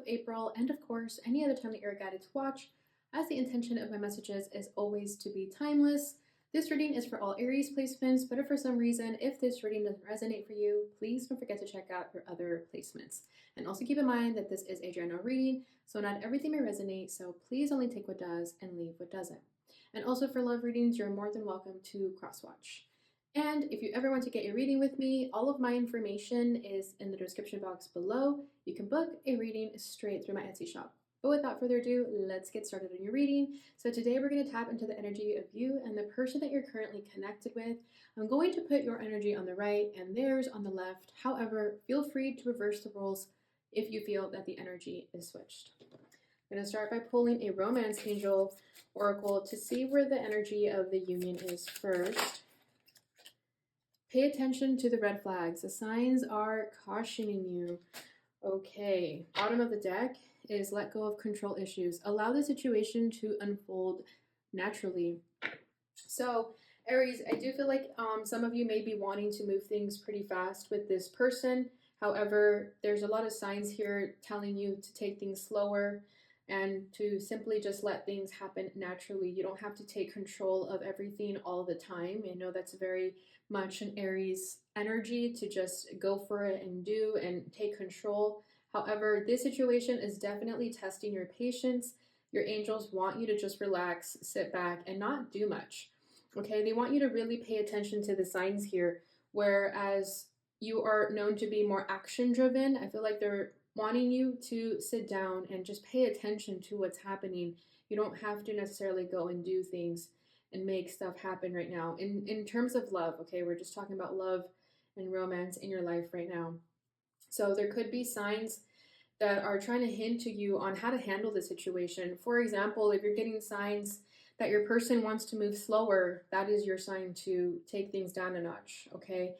April, and of course, any other time that you're guided to watch, as the intention of my messages is always to be timeless. This reading is for all Aries placements, but if for some reason, if this reading doesn't resonate for you, please don't forget to check out your other placements. And also keep in mind that this is a general reading, so not everything may resonate, so please only take what does and leave what doesn't. And also for love readings, you're more than welcome to cross-watch. And if you ever want to get a reading with me, all of my information is in the description box below. You can book a reading straight through my Etsy shop. But without further ado, let's get started on your reading. So today we're going to tap into the energy of you and the person that you're currently connected with. I'm going to put your energy on the right and theirs on the left. However, feel free to reverse the roles if you feel that the energy is switched. I'm going to start by pulling a Romance Angel Oracle to see where the energy of the union is first. Pay attention to the red flags. The signs are cautioning you. Okay, bottom of the deck is let go of control issues. Allow the situation to unfold naturally. So, Aries, I do feel like some of you may be wanting to move things pretty fast with this person. However, there's a lot of signs here telling you to take things slower and to simply just let things happen naturally. You don't have to take control of everything all the time. I know that's very much an Aries energy to just go for it and do and take control. However, this situation is definitely testing your patience. Your angels want you to just relax, sit back, and not do much. Okay, they want you to really pay attention to the signs here, whereas you are known to be more action driven. I feel like they're wanting you to sit down and just pay attention to what's happening. You don't have to necessarily go and do things and make stuff happen right now. In terms of love, okay, we're just talking about love and romance in your life right now. So there could be signs that are trying to hint to you on how to handle the situation. For example, if you're getting signs that your person wants to move slower, that is your sign to take things down a notch, okay?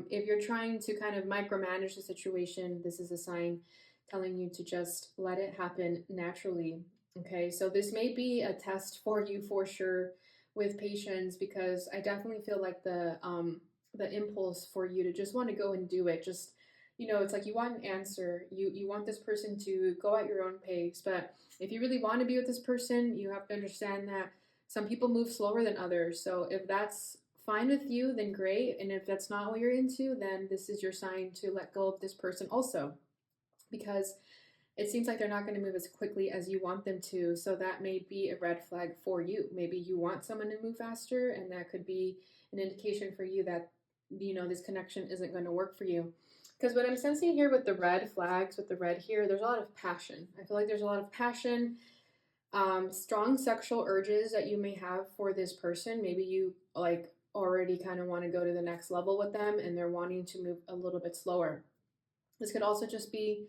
If you're trying to kind of micromanage the situation, this is a sign telling you to just let it happen naturally, okay? So this may be a test for you for sure with patience, because I definitely feel like the impulse for you to just want to go and do it, just, you know, it's like you want an answer. You want this person to go at your own pace. But if you really want to be with this person, you have to understand that some people move slower than others. So if that's fine with you, then great. And if that's not what you're into, then this is your sign to let go of this person also. Because it seems like they're not going to move as quickly as you want them to. So that may be a red flag for you. Maybe you want someone to move faster, and that could be an indication for you that, you know, this connection isn't going to work for you. Because what I'm sensing here with the red flags, with the red here, there's a lot of passion. I feel like there's a lot of passion, strong sexual urges that you may have for this person. Maybe you like already kind of want to go to the next level with them and they're wanting to move a little bit slower. This could also just be,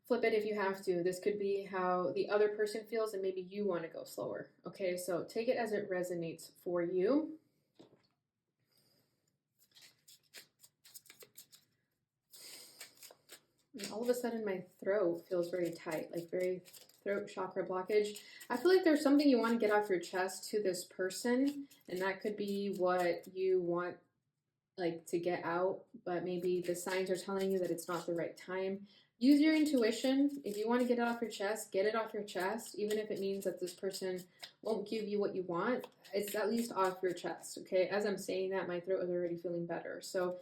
flip it if you have to. This could be how the other person feels and maybe you want to go slower. Okay, so take it as it resonates for you. And all of a sudden my throat feels very tight, like very throat chakra blockage. I feel like there's something you want to get off your chest to this person, and that could be what you want like to get out, but maybe the signs are telling you that it's not the right time. Use your intuition. If you want to get it off your chest, get it off your chest, even if it means that this person won't give you what you want. It's at least off your chest, okay? As I'm saying that, my throat is already feeling better. So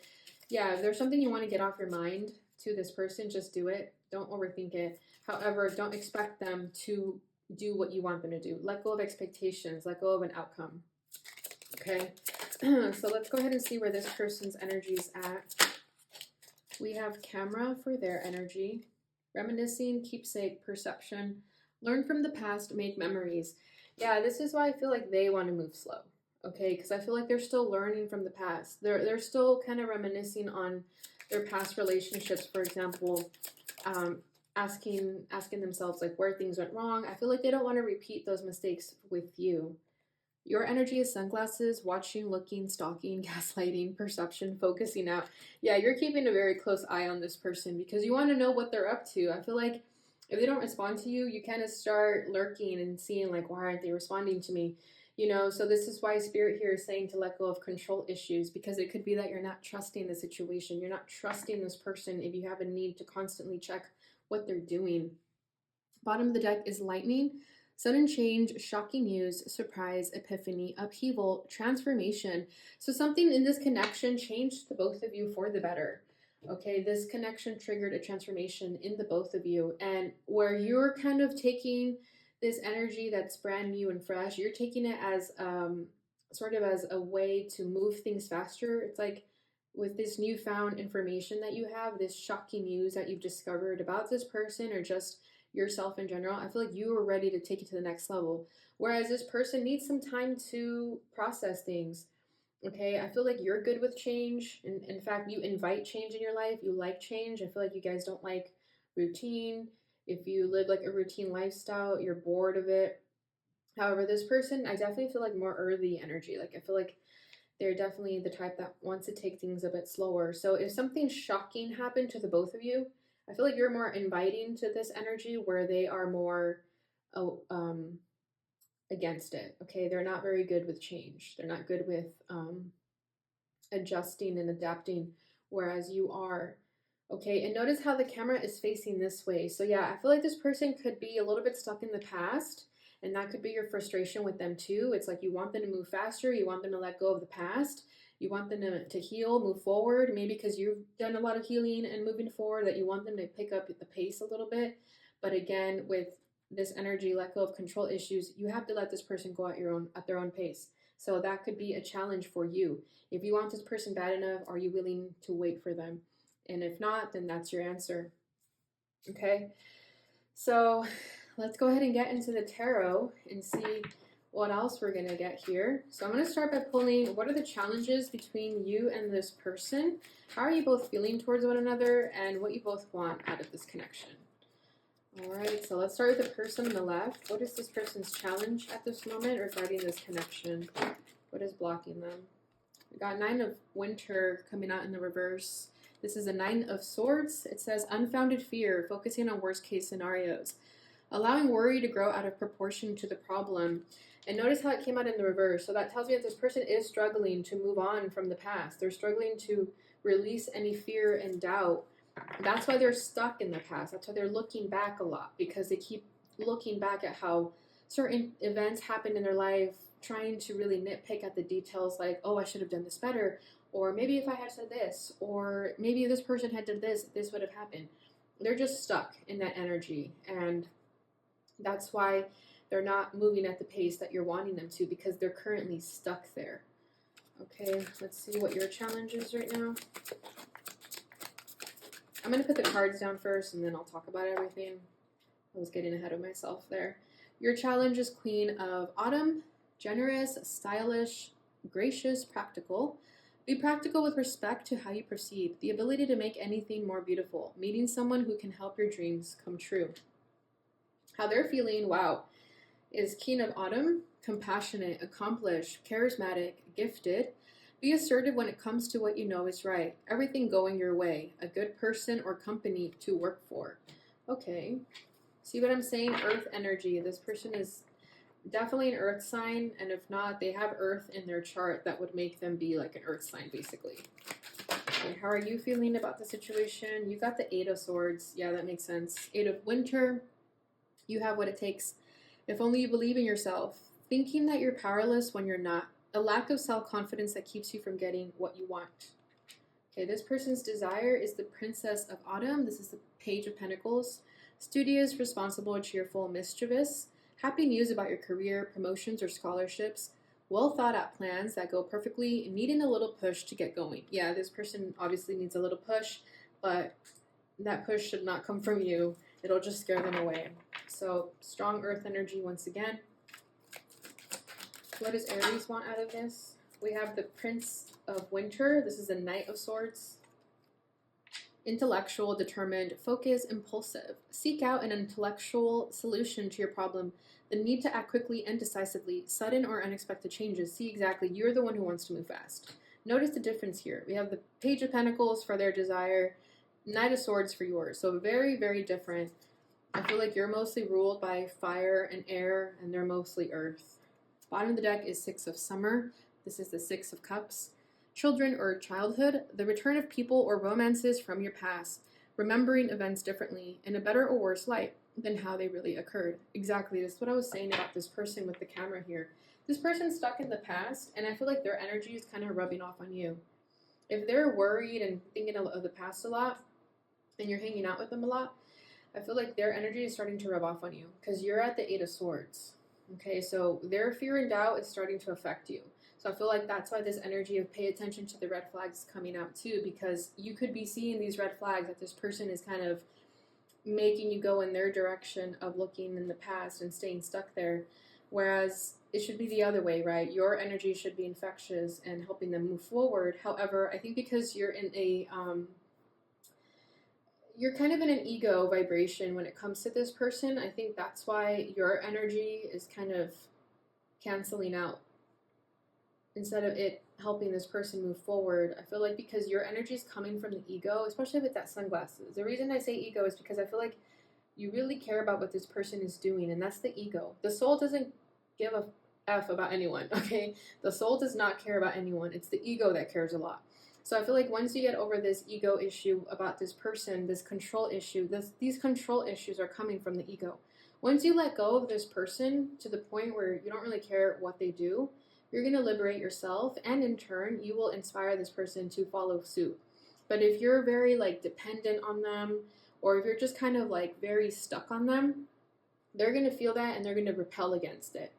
yeah, if there's something you want to get off your mind to this person, just do it. Don't overthink it. However, don't expect them to do what you want them to do. Let go of expectations. Let go of an outcome. Okay? So let's go ahead and see where this person's energy is at. We have camera for their energy. Reminiscing, keepsake, perception. Learn from the past, make memories. Yeah, this is why I feel like they want to move slow. Okay, because I feel like they're still learning from the past. They're still kind of reminiscing on their past relationships, for example, asking themselves like where things went wrong. I feel like they don't want to repeat those mistakes with you. Your energy is sunglasses, watching, looking, stalking, gaslighting, perception, focusing out. Yeah, you're keeping a very close eye on this person because you want to know what they're up to. I feel like if they don't respond to you, you kind of start lurking and seeing like, why aren't they responding to me? You know, so this is why Spirit here is saying to let go of control issues, because it could be that you're not trusting the situation. You're not trusting this person if you have a need to constantly check what they're doing. Bottom of the deck is lightning, sudden change, shocking news, surprise, epiphany, upheaval, transformation. So something in this connection changed the both of you for the better. Okay, this connection triggered a transformation in the both of you, and where you're kind of taking this energy that's brand new and fresh, you're taking it as sort of as a way to move things faster. It's like with this newfound information that you have, this shocking news that you've discovered about this person or just yourself in general, I feel like you are ready to take it to the next level. Whereas this person needs some time to process things. Okay, I feel like you're good with change. In fact, you invite change in your life. You like change. I feel like you guys don't like routine. If you live like a routine lifestyle, you're bored of it. However, this person, I definitely feel like more earthy energy. Like I feel like they're definitely the type that wants to take things a bit slower. So if something shocking happened to the both of you, I feel like you're more inviting to this energy where they are more oh, against it. Okay, they're not very good with change. They're not good with adjusting and adapting, whereas you are. Okay, and notice how the camera is facing this way. So yeah, I feel like this person could be a little bit stuck in the past, and that could be your frustration with them too. It's like you want them to move faster, you want them to let go of the past, you want them to heal, move forward, maybe because you've done a lot of healing and moving forward, that you want them to pick up the pace a little bit. But again, with this energy, let go of control issues, you have to let this person go at their own pace. So that could be a challenge for you. If you want this person bad enough, are you willing to wait for them? And if not, then that's your answer. Okay, so let's go ahead and get into the tarot and see what else we're going to get here. So I'm going to start by pulling what are the challenges between you and this person? How are you both feeling towards one another, and what you both want out of this connection? All right, so let's start with the person on the left. What is this person's challenge at this moment regarding this connection? What is blocking them? We got Nine of Winter coming out in the reverse. This is a Nine of Swords. It says unfounded fear, focusing on worst case scenarios, allowing worry to grow out of proportion to the problem. And notice how it came out in the reverse. So that tells me that this person is struggling to move on from the past. They're struggling to release any fear and doubt. That's why they're stuck in the past. That's why they're looking back a lot, because they keep looking back at how certain events happened in their life, trying to really nitpick at the details, like, oh, I should have done this better, or maybe if I had said this, or maybe if this person had done this, this would have happened. They're just stuck in that energy, and that's why they're not moving at the pace that you're wanting them to, because they're currently stuck there. Okay, let's see what your challenge is right now. I'm going to put the cards down first, and then I'll talk about everything. I was getting ahead of myself there. Your challenge is Queen of Autumn. Generous, stylish, gracious, practical. Be practical with respect to how you proceed. The ability to make anything more beautiful. Meeting someone who can help your dreams come true. How they're feeling, wow, is Queen of Autumn. Compassionate, accomplished, charismatic, gifted. Be assertive when it comes to what you know is right. Everything going your way. A good person or company to work for. Okay. See what I'm saying? Earth energy. This person is definitely an earth sign, and if not, they have earth in their chart that would make them be like an earth sign, basically. Okay, how are you feeling about the situation? You got the Eight of Swords. Yeah, that makes sense. Eight of Winter. You have what it takes. If only you believe in yourself. Thinking that you're powerless when you're not. A lack of self-confidence that keeps you from getting what you want. Okay, this person's desire is the Princess of Autumn. This is the Page of Pentacles. Studious, responsible, cheerful, mischievous. Happy news about your career, promotions, or scholarships. Well thought out plans that go perfectly, needing a little push to get going. Yeah, this person obviously needs a little push, but that push should not come from you. It'll just scare them away. So, strong earth energy once again. What does Aries want out of this? We have the Prince of Winter. This is the Knight of Swords. Intellectual, determined, focused, impulsive. Seek out an intellectual solution to your problem. The need to act quickly and decisively. Sudden or unexpected changes. See, exactly, you're the one who wants to move fast. Notice the difference here. We have the Page of Pentacles for their desire. Knight of Swords for yours. So very, very different. I feel like you're mostly ruled by fire and air, and they're mostly earth. Bottom of the deck is Six of Summer. This is the Six of Cups. Children or childhood, the return of people or romances from your past. remembering events differently in a better or worse light than how they really occurred. Exactly, that's what I was saying about this person with the camera here. This person's stuck in the past, and I feel like their energy is kind of rubbing off on you. If they're worried and thinking of the past a lot, and you're hanging out with them a lot, I feel like their energy is starting to rub off on you because you're at the Eight of Swords. Okay, so their fear and doubt is starting to affect you. So I feel like that's why this energy of pay attention to the red flags is coming out too, because you could be seeing these red flags that this person is kind of making you go in their direction of looking in the past and staying stuck there. Whereas it should be the other way, right? Your energy should be infectious and helping them move forward. However, I think because you're in a you're kind of in an ego vibration when it comes to this person. I think that's why your energy is kind of canceling out instead of it helping this person move forward. I feel like because your energy is coming from the ego, especially with that sunglasses. The reason I say ego is because I feel like you really care about what this person is doing, and that's the ego. The soul doesn't give a F about anyone, okay? The soul does not care about anyone. It's the ego that cares a lot. So I feel like once you get over this ego issue about this person, this control issue, these control issues are coming from the ego. Once you let go of this person to the point where you don't really care what they do, you're going to liberate yourself, and in turn, you will inspire this person to follow suit. But if you're very like dependent on them, or if you're just kind of like very stuck on them, they're going to feel that and they're going to repel against it.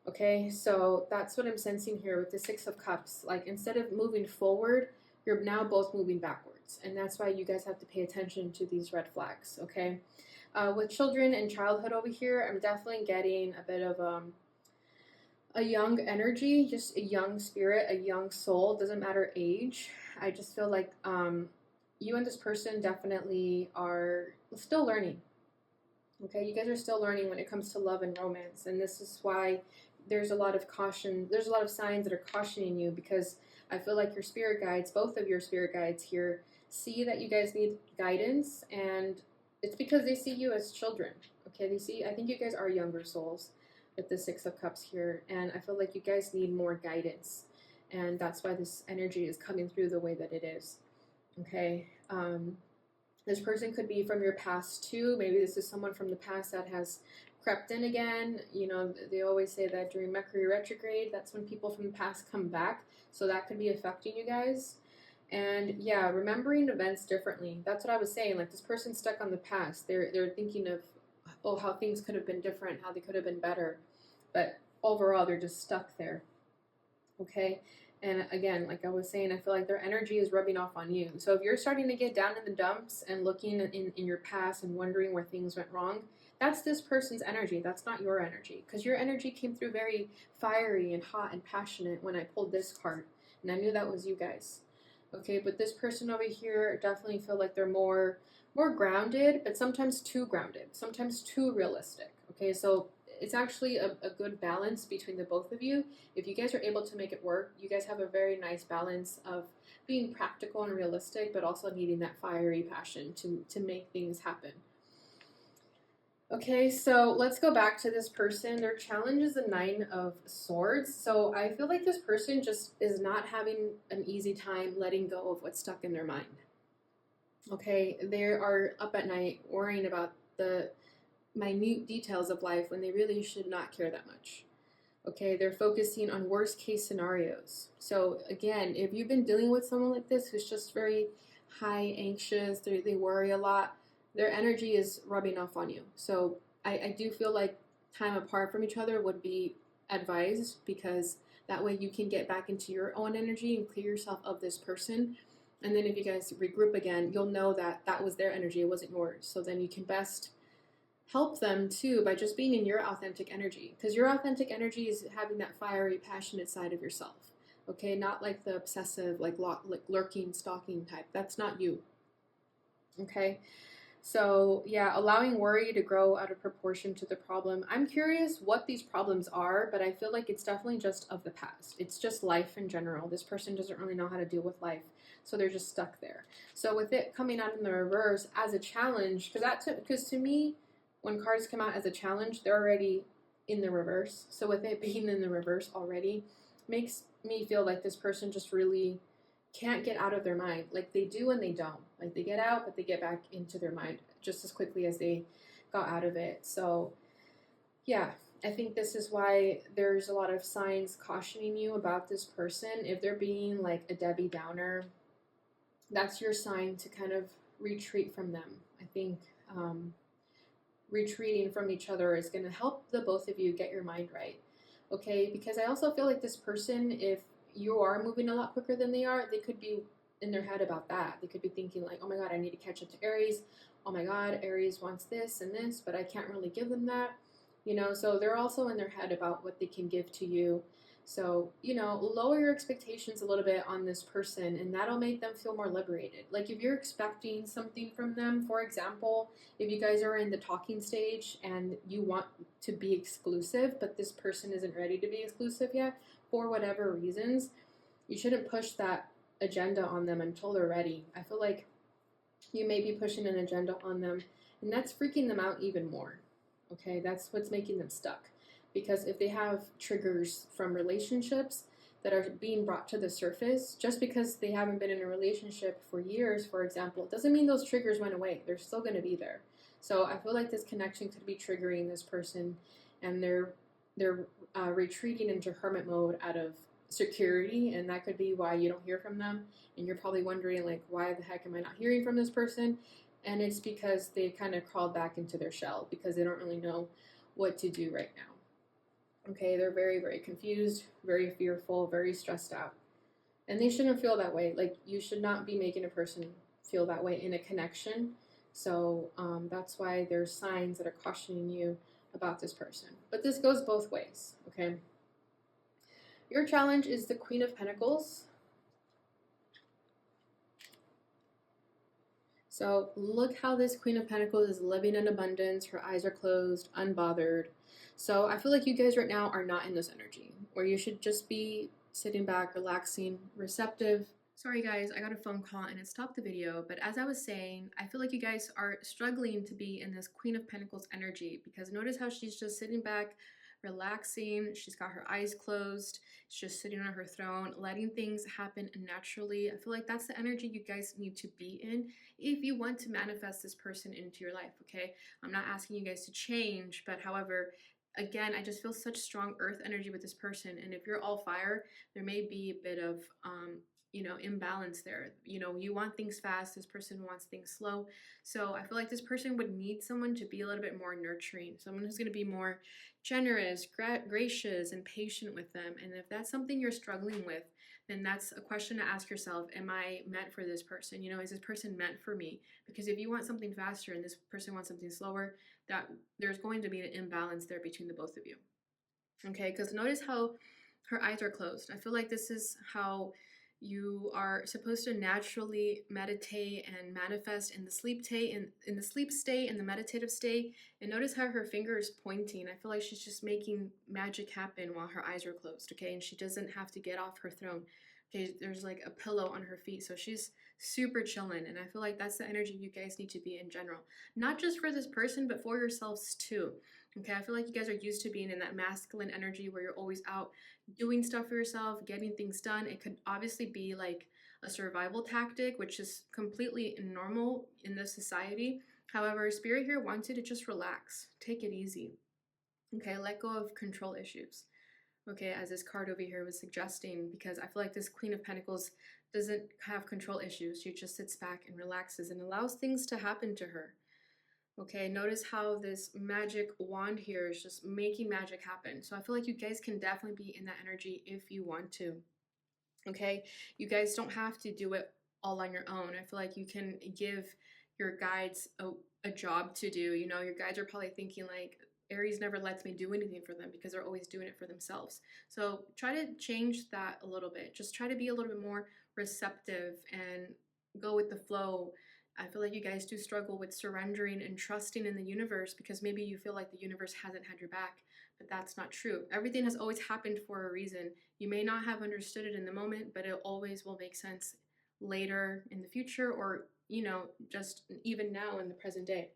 Okay, so that's what I'm sensing here with the Six of Cups. Like instead of moving forward, you're now both moving backwards. And that's why you guys have to pay attention to these red flags, okay? With children and childhood over here, I'm definitely getting a bit of a young energy, just a young spirit, a young soul. Doesn't matter age. I just feel like you and this person definitely are still learning. Okay, you guys are still learning when it comes to love and romance, and this is why there's a lot of caution. There's a lot of signs that are cautioning you, because I feel like your spirit guides, both of your spirit guides here, see that you guys need guidance, and it's because they see you as children. Okay, they see, I think you guys are younger souls with the Six of Cups here, and I feel like you guys need more guidance, and that's why this energy is coming through the way that it is. Okay, this person could be from your past too. Maybe this is someone from the past that has crept in again. You know, they always say that during Mercury retrograde, that's when people from the past come back. So that could be affecting you guys. And yeah, remembering events differently. That's what I was saying. Like this person's stuck on the past. They're thinking of, oh, how things could have been different, how they could have been better. But overall, they're just stuck there. Okay? And again, like I was saying, I feel like their energy is rubbing off on you. So if you're starting to get down in the dumps and looking in your past and wondering where things went wrong, that's this person's energy. That's not your energy. Because your energy came through very fiery and hot and passionate when I pulled this card. And I knew that was you guys. Okay, but this person over here definitely feel like they're more grounded, but sometimes too grounded, sometimes too realistic. Okay, so it's actually a good balance between the both of you. If you guys are able to make it work, you guys have a very nice balance of being practical and realistic, but also needing that fiery passion to make things happen. Okay, so let's go back to this person. Their challenge is the Nine of Swords. So I feel like this person just is not having an easy time letting go of what's stuck in their mind. Okay, they are up at night worrying about the minute details of life when they really should not care that much. Okay, they're focusing on worst case scenarios. So again, if you've been dealing with someone like this who's just very high anxious, they worry a lot, their energy is rubbing off on you. So I do feel like time apart from each other would be advised, because that way you can get back into your own energy and clear yourself of this person. And then if you guys regroup again, you'll know that that was their energy, it wasn't yours. So then you can best help them too by just being in your authentic energy, because your authentic energy is having that fiery, passionate side of yourself. Okay, not like the obsessive, like lurking, stalking type. That's not you. Okay, so yeah, allowing worry to grow out of proportion to the problem. I'm curious what these problems are, but I feel like it's definitely just of the past. It's just life in general. This person doesn't really know how to deal with life, so they're just stuck there. So with it coming out in the reverse as a challenge, because to me, when cards come out as a challenge, they're already in the reverse. So with it being in the reverse already, makes me feel like this person just really can't get out of their mind. Like they do and they don't. Like they get out, but they get back into their mind just as quickly as they got out of it. So, yeah, I think this is why there's a lot of signs cautioning you about this person. If they're being like a Debbie Downer, that's your sign to kind of retreat from them. I think retreating from each other is going to help the both of you get your mind right. Okay, because I also feel like this person, if you are moving a lot quicker than they are, they could be in their head about that. They could be thinking, like, oh my God, I need to catch up to Aries. Oh my God, Aries wants this and this, but I can't really give them that. So they're also in their head about what they can give to you. So, lower your expectations a little bit on this person, and that'll make them feel more liberated. Like if you're expecting something from them, for example, if you guys are in the talking stage and you want to be exclusive, but this person isn't ready to be exclusive yet, for whatever reasons, you shouldn't push that agenda on them until they're ready. I feel like you may be pushing an agenda on them, and that's freaking them out even more. Okay, that's what's making them stuck. Because if they have triggers from relationships that are being brought to the surface, just because they haven't been in a relationship for years, for example, doesn't mean those triggers went away. They're still going to be there. So I feel like this connection could be triggering this person, and they're retreating into hermit mode out of security, and that could be why you don't hear from them. And you're probably wondering, like, why the heck am I not hearing from this person? And it's because they kind of crawled back into their shell because they don't really know what to do right now. Okay, they're very, very confused, very fearful, very stressed out. And they shouldn't feel that way. Like, you should not be making a person feel that way in a connection. So that's why there's signs that are cautioning you about this person. But this goes both ways, okay? Your challenge is the Queen of Pentacles. So look how this Queen of Pentacles is living in abundance. Her eyes are closed, unbothered. So I feel like you guys right now are not in this energy where you should just be sitting back, relaxing, receptive. Sorry guys, I got a phone call and it stopped the video, but as I was saying, I feel like you guys are struggling to be in this Queen of Pentacles energy because notice how she's just sitting back, relaxing. She's got her eyes closed. She's just sitting on her throne, letting things happen naturally. I feel like that's the energy you guys need to be in if you want to manifest this person into your life, okay? I'm not asking you guys to change, but however, again, I just feel such strong earth energy with this person. And if you're all fire, there may be a bit of, imbalance there. You want things fast, this person wants things slow. So I feel like this person would need someone to be a little bit more nurturing, someone who's going to be more generous, gracious, and patient with them. And if that's something you're struggling with, then that's a question to ask yourself. Am I meant for this person? Is this person meant for me? Because if you want something faster and this person wants something slower, that there's going to be an imbalance there between the both of you. Okay, because notice how her eyes are closed. I feel like this is how you are supposed to naturally meditate and manifest in the sleep state, in the sleep state, in the meditative state. And notice how her finger is pointing. I feel like she's just making magic happen while her eyes are closed, okay? And she doesn't have to get off her throne. Okay, there's like a pillow on her feet, so she's super chilling. And I feel like that's the energy you guys need to be in general. Not just for this person, but for yourselves too. Okay, I feel like you guys are used to being in that masculine energy where you're always out doing stuff for yourself, getting things done. It could obviously be like a survival tactic, which is completely normal in this society. However, Spirit here wants you to just relax, take it easy. Okay, let go of control issues. Okay, as this card over here was suggesting, because I feel like this Queen of Pentacles doesn't have control issues. She just sits back and relaxes and allows things to happen to her. Okay, notice how this magic wand here is just making magic happen. So I feel like you guys can definitely be in that energy if you want to. Okay, you guys don't have to do it all on your own. I feel like you can give your guides a job to do. Your guides are probably thinking like, Aries never lets me do anything for them because they're always doing it for themselves. So try to change that a little bit. Just try to be a little bit more receptive and go with the flow. I feel like you guys do struggle with surrendering and trusting in the universe because maybe you feel like the universe hasn't had your back, but that's not true. Everything has always happened for a reason. You may not have understood it in the moment, but it always will make sense later in the future or, just even now in the present day.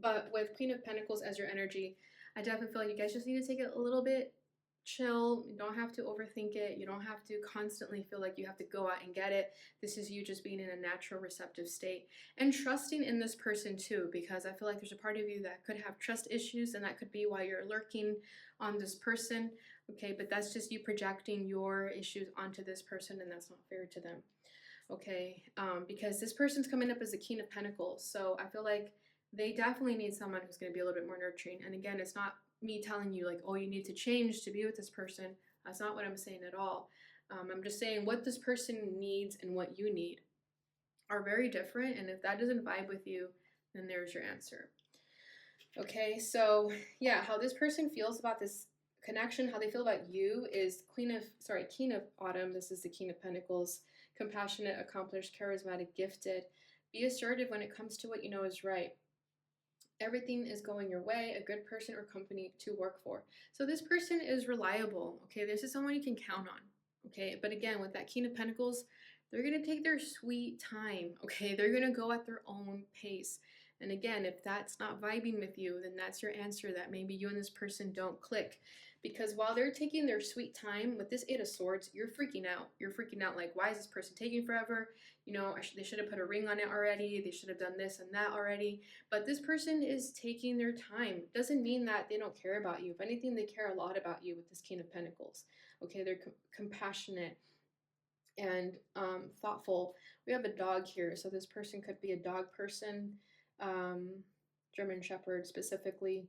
But with Queen of Pentacles as your energy, I definitely feel like you guys just need to take it a little bit chill. You don't have to overthink it. You don't have to constantly feel like you have to go out and get it. This is you just being in a natural receptive state and trusting in this person too, because I feel like there's a part of you that could have trust issues, and that could be why you're lurking on this person. Okay, but that's just you projecting your issues onto this person, and that's not fair to them. Okay, because this person's coming up as a King of Pentacles, so I feel like they definitely need someone who's going to be a little bit more nurturing. And again, it's not me telling you like, oh, you need to change to be with this person. That's not what I'm saying at all. I'm just saying what this person needs and what you need are very different, and if that doesn't vibe with you, then there's your answer. Okay, so yeah, how this person feels about this connection, how they feel about you is King of Autumn. This is the King of Pentacles, compassionate, accomplished, charismatic, gifted. Be assertive when it comes to what you know is right. Everything is going your way, a good person or company to work for. So this person is reliable. Okay, this is someone you can count on. Okay, but again, with that King of Pentacles, they're going to take their sweet time. Okay, they're going to go at their own pace. And again, if that's not vibing with you, then that's your answer that maybe you and this person don't click. Because while they're taking their sweet time with this Eight of Swords, you're freaking out. You're freaking out like, why is this person taking forever? You know, they should have put a ring on it already. They should have done this and that already. But this person is taking their time. Doesn't mean that they don't care about you. If anything, they care a lot about you with this King of Pentacles. Okay, they're compassionate and thoughtful. We have a dog here, so this person could be a dog person, um, German Shepherd specifically,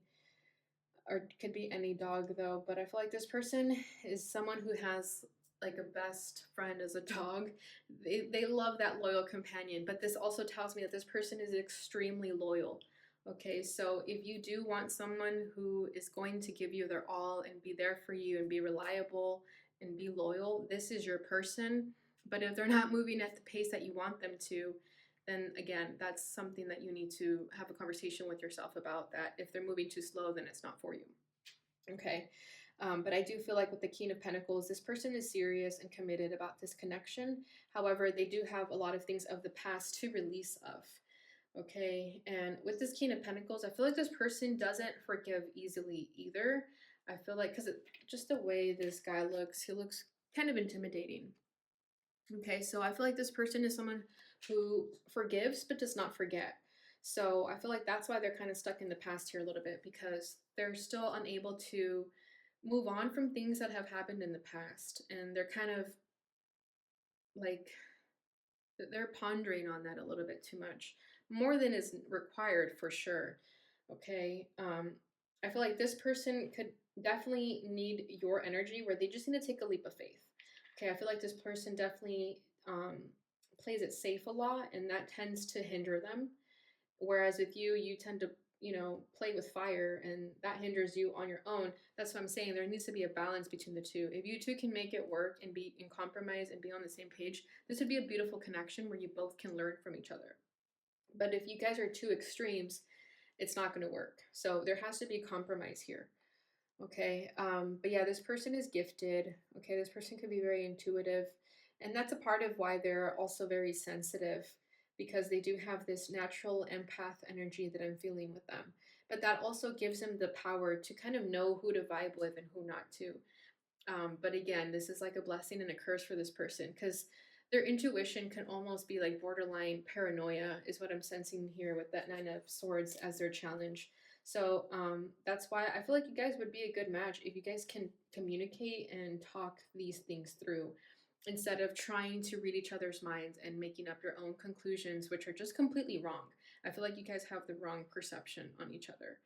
or could be any dog though. But I feel like this person is someone who has like a best friend as a dog. They love that loyal companion, but this also tells me that this person is extremely loyal. Okay, so if you do want someone who is going to give you their all and be there for you and be reliable and be loyal, this is your person. But if they're not moving at the pace that you want them to, then again, that's something that you need to have a conversation with yourself about, that if they're moving too slow, then it's not for you. Okay. But I do feel like with the King of Pentacles, this person is serious and committed about this connection. However, they do have a lot of things of the past to release of. Okay. And with this King of Pentacles, I feel like this person doesn't forgive easily either. I feel like, because just the way this guy looks, he looks kind of intimidating. Okay, so I feel like this person is someone who forgives but does not forget. So I feel like that's why they're kind of stuck in the past here a little bit, because they're still unable to move on from things that have happened in the past. And they're kind of like, they're pondering on that a little bit too much, more than is required for sure. Okay, I feel like this person could definitely need your energy, where they just need to take a leap of faith. Okay, I feel like this person definitely plays it safe a lot, and that tends to hinder them. Whereas with you, you tend to, play with fire, and that hinders you on your own. That's what I'm saying. There needs to be a balance between the two. If you two can make it work and be in compromise and be on the same page, this would be a beautiful connection where you both can learn from each other. But if you guys are two extremes, it's not going to work. So there has to be compromise here. Okay. But yeah, this person is gifted. Okay. This person could be very intuitive. And that's a part of why they're also very sensitive, because they do have this natural empath energy that I'm feeling with them. But that also gives them the power to kind of know who to vibe with and who not to. But again, this is like a blessing and a curse for this person, because their intuition can almost be like borderline paranoia, is what I'm sensing here with that Nine of Swords as their challenge. So that's why I feel like you guys would be a good match if you guys can communicate and talk these things through, instead of trying to read each other's minds and making up your own conclusions, which are just completely wrong. I feel like you guys have the wrong perception on each other.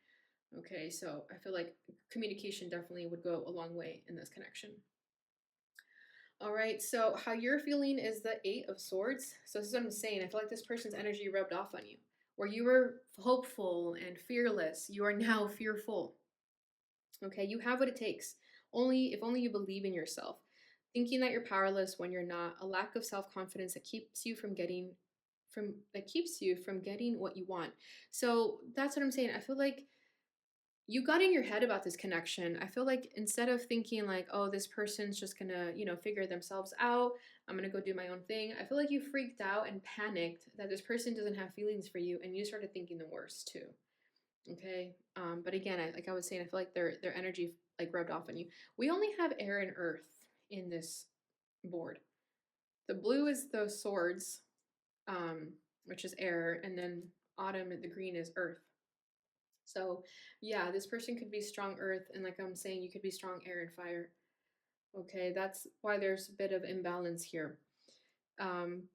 Okay, so I feel like communication definitely would go a long way in this connection. All right, so how you're feeling is the Eight of Swords. So this is what I'm saying. I feel like this person's energy rubbed off on you. Where you were hopeful and fearless, you are now fearful. Okay, you have what it takes. If only you believe in yourself. Thinking that you're powerless when you're not, a lack of self-confidence that keeps you from getting what you want. So that's what I'm saying. I feel like you got in your head about this connection. I feel like instead of thinking like, oh, this person's just gonna, figure themselves out, I'm gonna go do my own thing, I feel like you freaked out and panicked that this person doesn't have feelings for you, and you started thinking the worst too. Okay. But again, like I was saying, I feel like their energy like rubbed off on you. We only have air and earth in this board. The blue is the swords, um, which is air, and then autumn, the green is earth. So yeah, this person could be strong earth, and like I'm saying, you could be strong air and fire. Okay, that's why there's a bit of imbalance here.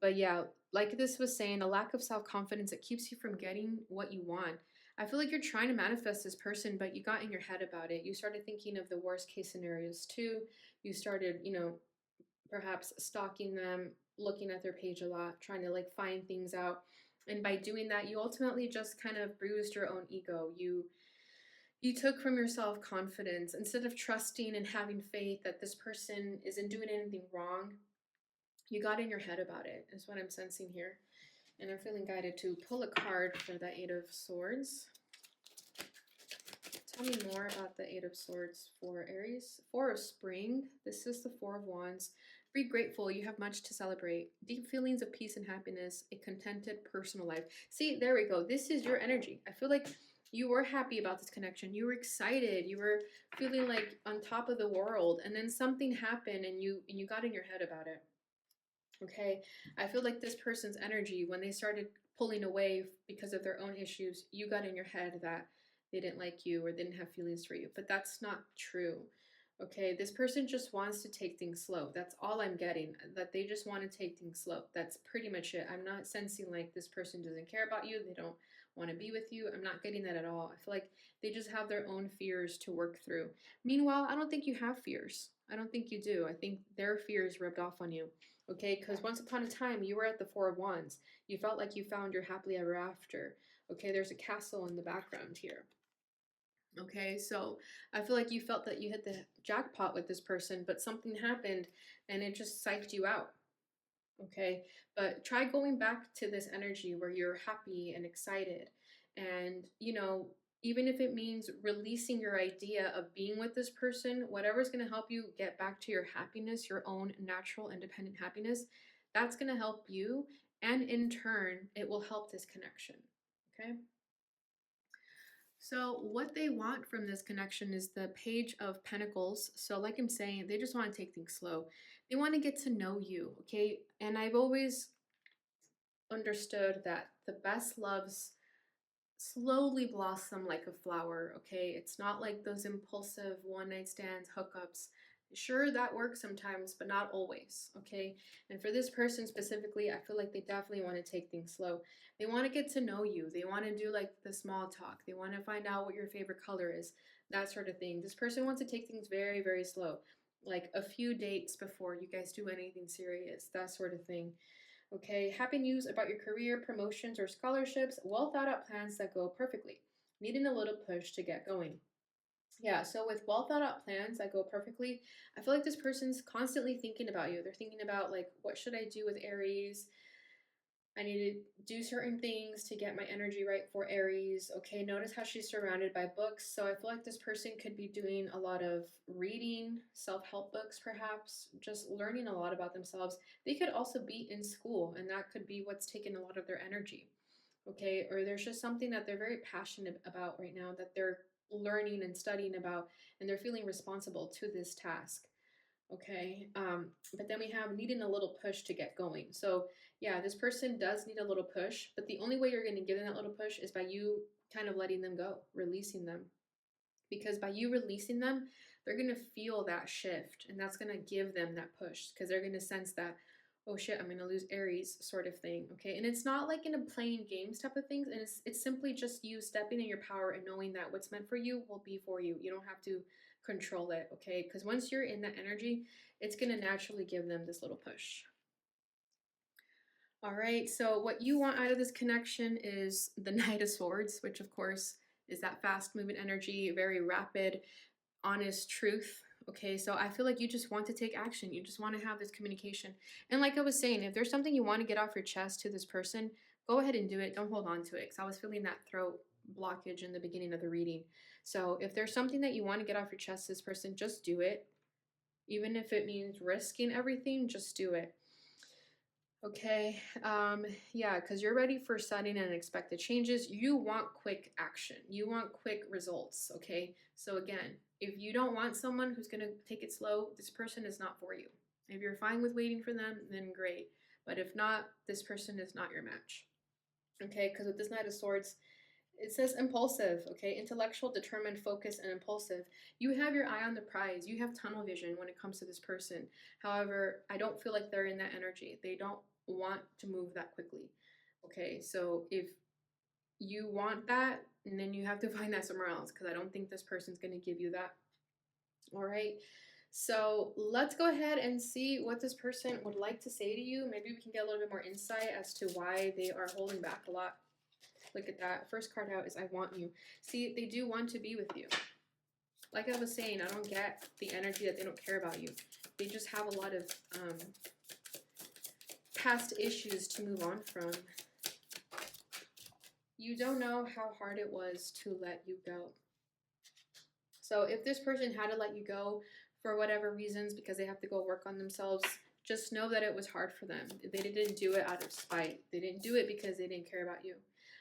But yeah, like this was saying, a lack of self confidence, it keeps you from getting what you want. I feel like you're trying to manifest this person, but you got in your head about it. You started thinking of the worst case scenarios too. You started, perhaps stalking them, looking at their page a lot, trying to like find things out. And by doing that, you ultimately just kind of bruised your own ego. You took from your self confidence instead of trusting and having faith that this person isn't doing anything wrong. You got in your head about it, is what I'm sensing here. And I'm feeling guided to pull a card for the Eight of Swords. Tell me more about the Eight of Swords for Aries. Four of Spring. This is the Four of Wands. Be grateful. You have much to celebrate. Deep feelings of peace and happiness. A contented personal life. See, there we go. This is your energy. I feel like you were happy about this connection. You were excited. You were feeling like on top of the world. And then something happened and you got in your head about it. Okay, I feel like this person's energy, when they started pulling away because of their own issues, you got in your head that they didn't like you or didn't have feelings for you. But that's not true. Okay, this person just wants to take things slow. That's all I'm getting, that they just want to take things slow. That's pretty much it. I'm not sensing like this person doesn't care about you. They don't want to be with you. I'm not getting that at all. I feel like they just have their own fears to work through. Meanwhile, I don't think you have fears. I don't think you do. I think their fears rubbed off on you. Okay, because once upon a time you were at the Four of Wands. You felt like you found your happily ever after. Okay, there's a castle in the background here. Okay, so I feel like you felt that you hit the jackpot with this person, but something happened and it just psyched you out. Okay, but try going back to this energy where you're happy and excited. And, even if it means releasing your idea of being with this person, whatever's going to help you get back to your happiness, your own natural independent happiness, that's going to help you. And in turn, it will help this connection. Okay. So, what they want from this connection is the Page of Pentacles. So, like I'm saying, they just want to take things slow. They want to get to know you, okay? And I've always understood that the best loves slowly blossom like a flower, okay? It's not like those impulsive one night stands, hookups. Sure, that works sometimes, but not always, okay? And for this person specifically, I feel like they definitely want to take things slow. They want to get to know you. They want to do like the small talk. They want to find out what your favorite color is, that sort of thing. This person wants to take things very, very slow, like a few dates before you guys do anything serious, that sort of thing. Okay, happy news about your career, promotions, or scholarships, well thought out plans that go perfectly. Needing a little push to get going. Yeah, so with well thought out plans that go perfectly, I feel like this person's constantly thinking about you. They're thinking about, like, what should I do with Aries? I need to do certain things to get my energy right for Aries. Okay, notice how she's surrounded by books. So I feel like this person could be doing a lot of reading, self help books, perhaps, just learning a lot about themselves. They could also be in school, and that could be what's taking a lot of their energy. Okay, or there's just something that they're very passionate about right now that they're learning and studying about, and they're feeling responsible to this task. Okay. But then we have needing a little push to get going. So yeah, this person does need a little push, but the only way you're going to give them that little push is by you kind of letting them go, releasing them. Because by you releasing them, they're going to feel that shift, and that's going to give them that push because they're going to sense that, oh shit, I'm going to lose Aries sort of thing. Okay. And it's not like in a playing games type of things. And it's simply just you stepping in your power and knowing that what's meant for you will be for you. You don't have to control it. Okay. Because once you're in that energy, it's going to naturally give them this little push. All right. So what you want out of this connection is the Knight of Swords, which of course is that fast moving energy, very rapid, honest truth. Okay, so I feel like you just want to take action. You just want to have this communication. And like I was saying, if there's something you want to get off your chest to this person, go ahead and do it. Don't hold on to it. Because I was feeling that throat blockage in the beginning of the reading. So if there's something that you want to get off your chest to this person, just do it. Even if it means risking everything, just do it. Okay, yeah, because you're ready for sudden and unexpected changes. You want quick action. You want quick results, okay? So again, if you don't want someone who's gonna take it slow, this person is not for you. If you're fine with waiting for them, then great. But if not, this person is not your match. Okay, because with this Knight of Swords, it says impulsive, okay? Intellectual, determined, focused, and impulsive. You have your eye on the prize. You have tunnel vision when it comes to this person. However, I don't feel like they're in that energy. They don't want to move that quickly. Okay, so if you want that, and then you have to find that somewhere else because I don't think this person's going to give you that. All right. So let's go ahead and see what this person would like to say to you. Maybe we can get a little bit more insight as to why they are holding back a lot. Look at that. First card out is I want you. See, they do want to be with you. Like I was saying, I don't get the energy that they don't care about you. They just have a lot of past issues to move on from. You don't know how hard it was to let you go. So if this person had to let you go for whatever reasons, because they have to go work on themselves, just know that it was hard for them. They didn't do it out of spite. They didn't do it because they didn't care about you.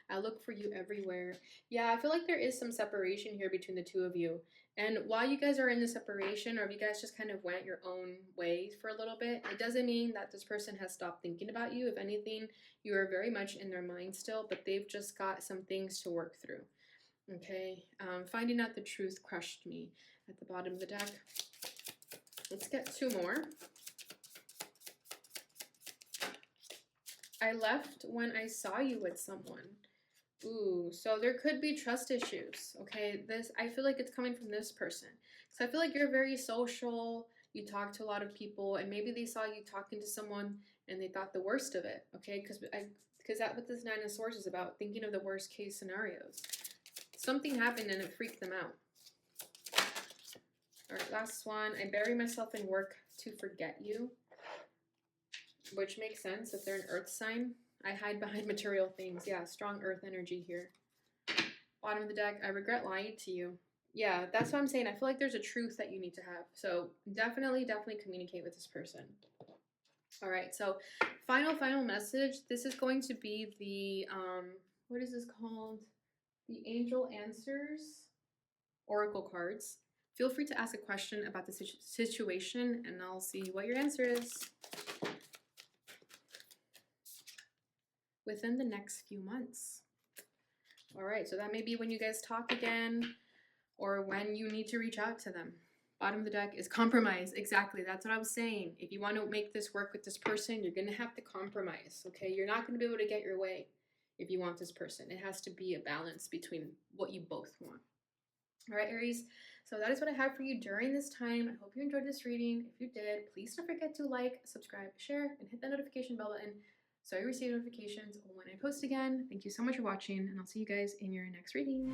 I look for you everywhere. Yeah, I feel like there is some separation here between the two of you. And while you guys are in the separation, or if you guys just kind of went your own way for a little bit, it doesn't mean that this person has stopped thinking about you. If anything, you are very much in their mind still, but they've just got some things to work through. Okay, finding out the truth crushed me at the bottom of the deck. Let's get two more. I left when I saw you with someone. Ooh, so there could be trust issues, okay? I feel like it's coming from this person. So I feel like you're very social, you talk to a lot of people, and maybe they saw you talking to someone and they thought the worst of it, okay? Because that's what this Nine of Swords is about, thinking of the worst case scenarios. Something happened and it freaked them out. All right, last one. I bury myself in work to forget you, which makes sense if they're an earth sign. I hide behind material things. Yeah, strong earth energy here. Bottom of the deck, I regret lying to you. Yeah, that's what I'm saying. I feel like there's a truth that you need to have. So definitely communicate with this person. All right, so final message. This is going to be the, what is this called? The Angel Answers Oracle cards. Feel free to ask a question about the situation and I'll see what your answer is within the next few months. All right, so that may be when you guys talk again or when you need to reach out to them. Bottom of the deck is compromise. Exactly, that's what I was saying. If you want to make this work with this person, you're going to have to compromise, okay? You're not going to be able to get your way if you want this person. It has to be a balance between what you both want. All right, Aries, so that is what I have for you during this time. I hope you enjoyed this reading. If you did, please don't forget to like, subscribe, share, and hit that notification bell button so you receive notifications when I post again. Thank you so much for watching, and I'll see you guys in your next reading.